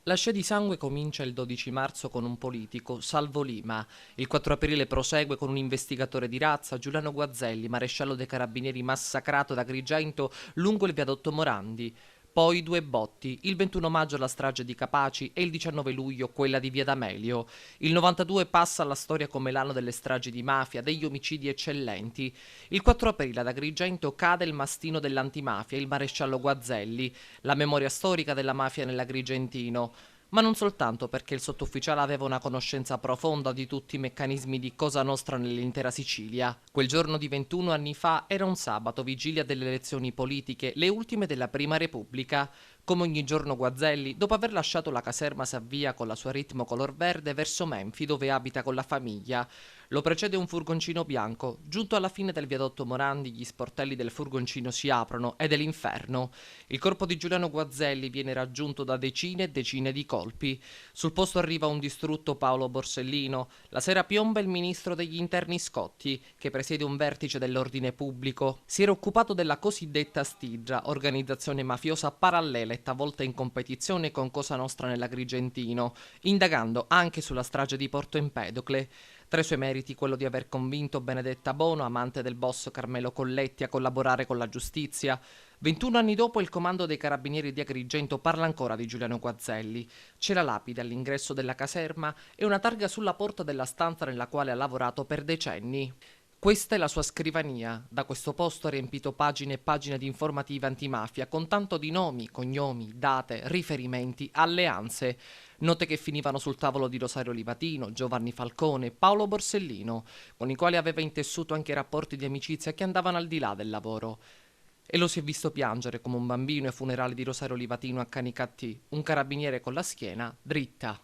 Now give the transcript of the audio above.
La scia di sangue comincia il 12 marzo con un politico, Salvo Lima. Il 4 aprile prosegue con un investigatore di razza, Giuliano Guazzelli, maresciallo dei carabinieri massacrato ad Agrigento lungo il viadotto Morandi. Poi due botti, il 21 maggio la strage di Capaci e il 19 luglio quella di Via D'Amelio. Il 92 passa alla storia come l'anno delle stragi di mafia, degli omicidi eccellenti. Il 4 aprile ad Agrigento cade il mastino dell'antimafia, il maresciallo Guazzelli, la memoria storica della mafia nell'Agrigentino. Ma non soltanto perché il sottufficiale aveva una conoscenza profonda di tutti i meccanismi di Cosa Nostra nell'intera Sicilia. Quel giorno di 21 anni fa era un sabato, vigilia delle elezioni politiche, le ultime della Prima Repubblica. Come ogni giorno Guazzelli, dopo aver lasciato la caserma, si avvia con la sua ritmo color verde verso Menfi, dove abita con la famiglia. Lo precede un furgoncino bianco. Giunto alla fine del viadotto Morandi, gli sportelli del furgoncino si aprono ed è l'inferno. Il corpo di Giuliano Guazzelli viene raggiunto da decine e decine di colpi. Sul posto arriva un distrutto Paolo Borsellino. La sera piomba il ministro degli interni Scotti, che presiede un vertice dell'ordine pubblico. Si era occupato della cosiddetta Stigia, organizzazione mafiosa parallela e talvolta in competizione con Cosa Nostra nell'Agrigentino, indagando anche sulla strage di Porto Empedocle. Tra i suoi meriti quello di aver convinto Benedetta Bono, amante del boss Carmelo Colletti, a collaborare con la giustizia. 21 anni dopo il comando dei carabinieri di Agrigento parla ancora di Giuliano Guazzelli. C'è la lapide all'ingresso della caserma e una targa sulla porta della stanza nella quale ha lavorato per decenni. Questa è la sua scrivania. Da questo posto ha riempito pagine e pagine di informative antimafia con tanto di nomi, cognomi, date, riferimenti, alleanze. Note che finivano sul tavolo di Rosario Livatino, Giovanni Falcone, Paolo Borsellino, con i quali aveva intessuto anche rapporti di amicizia che andavano al di là del lavoro. E lo si è visto piangere come un bambino ai funerali di Rosario Livatino a Canicattì, un carabiniere con la schiena dritta.